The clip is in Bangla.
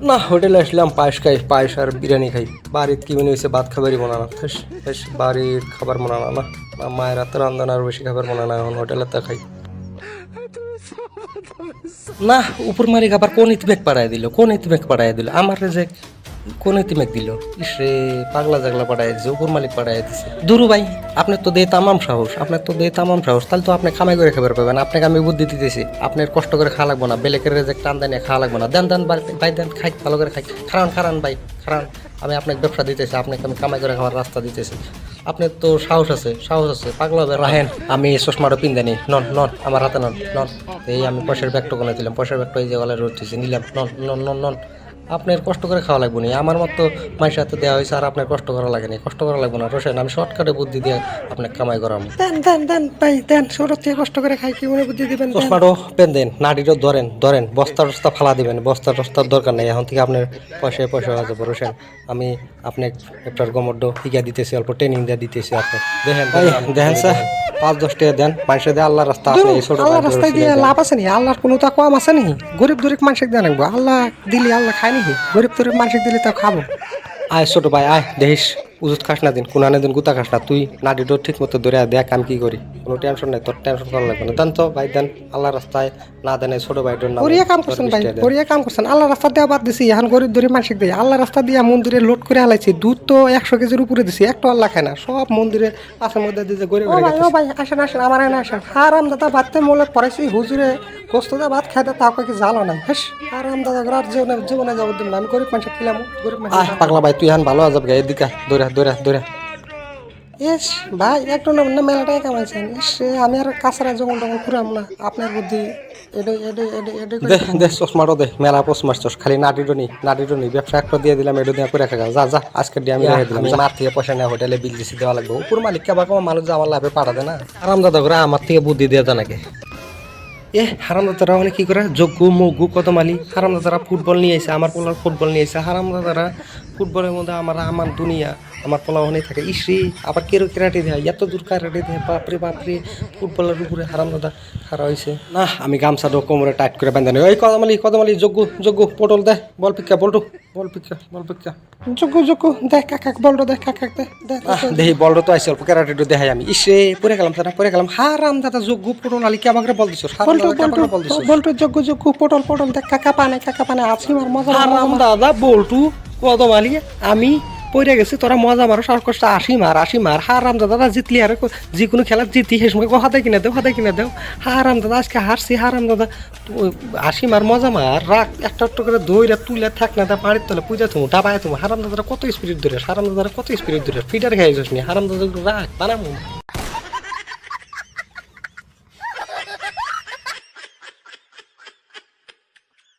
না হোটেলে আসলাম পায়েস খাই, পায়েস আর বিরিয়ানি খাই। বাড়ির কি মনে হয়েছে ভাত খাবারই মনে না, বেশ বাড়ির খাবার মনে না না, মায়ের হাতে রান্না আর বেশি খাবার মনে না, এখন হোটেলে তা খাই। না উপর মালিক আবার কোন ইতিমেক পাঠাই দিল, কোন ইতিমেক পাঠাই দিল আমার যে কোন ইতিমেক দিল, ইসরে পাগলা জাগলা পাঠাই দিছে, উপর মালিক পাঠাই দিছে। দুরু ভাই আপনার তো দিয়ে তামাম সাহস, আপনার তো দিয়ে তামাম সাহস, তাহলে তো আপনি কামাই করে খাবার পাবেন। আপনাকে আমি বুদ্ধি দিতেছি, আপনার কষ্ট করে খাওয়া লাগবো না, বেলেকের রেজেক্ট টান দেন খাওয়া লাগবো না। দেন দেন ভাই দেন, খাই ভালো করে খাই, খারান ভাই খারান। আমি আপনাকে ব্যবসা দিতেছি, আপনাকে আমি কামাই করে খাওয়ার রাস্তা দিতেছি। আপনার তো সাহস আছে, পাগলা হবে রাহেন। আমি চশমাটা পিন্দানি, নন নন আমার হাতে নন নন। এই আমি পয়সার ব্যাগটা কোনে দিলাম, পয়সার ব্যাগটা এই যে গলায় রয়েছে নিলাম, নন নন নন নন। আপনার কষ্ট করে খাওয়া লাগবে না, আমার মতো মাইসের হাতে দেওয়া হয়েছে আর আপনার কষ্ট করা লাগেনি, কষ্ট করা লাগবে না। রোশেন আমি শর্টকাটে বুদ্ধি দিয়ে আপনাকে কামাই করাম। দেন দেন দেন ভাই দেন, ছোট থেকে কষ্ট করে খাই, কি মনে বুদ্ধি দিবেন? চশমাটাও পেন দেন, নাড়িটাও ধরেন ধরেন, বস্তা টস্তা ফালা দিবেন, বস্তা টস্তার দরকার নেই, এখন থেকে আপনার পয়সা হয়ে যাবো। রোশেন আমি আপনাকে একটার গমড্ড শিখা দিতেছি, অল্প ট্রেনিং দিয়ে দিতেছি। আপনি দেখেন দেখেন স্যার 5-10 টাকা দেন, মানুষের দিয়ে আল্লাহ রাস্তা, আপনি এই ছোট আল্লাহ রাস্তায় দিয়ে লাভ আছে নি? আল্লাহর কোনো তা কম আছে নি? গরিব দরিব মানুষকে দিয়ে রাখবো, আল্লাহ দিলি আল্লাহ খায় নাকি? গরিব দরিব মানুষকে দিলে তা খাবো। আয় ছোট ভাই আয়, দেখিস উজুত খাস না দিন, কোনানে দিন গুতা খাস না, তুই নাটিটো ঠিক মতো ধরে দেখ আমি কি করি, কোনো টেনশন নাই, তোর টেনশন করা লাগবে না। দেন তো ভাই দেন, আল্লাহ রাস্তায় না দেন ছোট ভাইটোর নাম বড়িয়া কাম করছেন ভাই, বড়িয়া কাম করছেন। আল্লাহ রাস্তা দেওয়া বাদ দিছি, এখন গরিব দরিব মানুষকে দিই। আল্লাহ রাস্তা দিয়ে মন্দিরে লোড করে হালাইছি, দুধ তো 100 কেজির উপরে দিছি, একটা আল্লাহ খায় না, সব মন্দিরে পাশের মধ্যে দিয়ে গরিব। ও ভাই আসেন আসেন, আমার এনে আসেন। হারাম দাদা ভাততে মোলে পড়াইছি হুজুরে, গোস্তদা ভাত খাইতে তাও কি জ্বালা নাই। হ্যাঁ হারাম দাদা আর জীবনে যাবো দিন, আমি গরিব মানুষ খেলাম, গরিব মানুষ। পাগলা ভাই তুই এখন ভালো আজাব গে, এদিকে দৌড়া দৌড়া দৌড়া। ইস ভাই একটু না মেলাটাই কামাইছেন, ইস আমি আর কাছাড়া যখন তখন ঘুরাম না, আপনার বুদ্ধি চশমাটো দে, মেলা পোস্ট মারছস, খালি নাটিটো নি ব্যবসা একটা দিয়ে দিলাম, এটা দিয়ে করে খাগা যা যা, আজকে দিয়ে আমি রেখে দিলাম। মার থেকে পয়সা নেওয়া, হোটেলে বিল দিছি দেওয়া লাগবে, উপর মালিক কেবা কমা মানুষ যে আমার লাভে পাঠাবে না। আরাম দাদা করে আমার থেকে বুদ্ধি দিয়ে জানাকে। হারামদাদারা মানে কি করে যোগ্য মগ্গু কদমালি, হারামদাদারা ফুটবল নিয়ে এসে, আমার পোলার ফুটবল নিয়ে এসে, হারামদাদারা ফুটবলের মধ্যে আমার দুনিয়া, আমার পোলা ওখানে থাকে। ইসরি আবার কেরাটি দেয়, এত দূর কেরাটি দেয়, বাপরে বাপরে, ফুটবলের উপরে হারামদাদা খারাপ হয়েছে। না আমি গামছাটা কোমরে টাইট করে বাঁধা নেই। ওই কদমালি যোগ্য পটল দেয়, বল পিকা যোগ্য দেখ কাকাক বলটো দেখ কাকাক দেখি বলটো তো আইসে, অল্প কেরাটিটো দেখাই আমি। ইসে পরে গেলাম হারামদাদা যোগ্য পটল আলি কেমন করে বল দিছ, বলটো যোগ্য পটল দেখ কাকা পানে আছি আমার মজা। হারামদাদা বলটু কদমালি আমি পড়ে গেছে, তোরা মজা মারো, সরকষ্ট আসি মার। হারাম দাদা জিতলি আর যে কোনো খেলা জিতি, সে সময় হাতে কিনে দেও। হারাম দাদা আজকে হারছি, হারাম দাদা আসি মার, মজা মার, রাখ একটা করে দইরা তুলে থাক না, তা পাড়ির তলে পূজা তুমি ডাবায় তুমি। হারাম দাদারা কত স্পিরিট ধরে, ফিডার খাই যাস নি, হারাম দাদা রাখ বানাবো।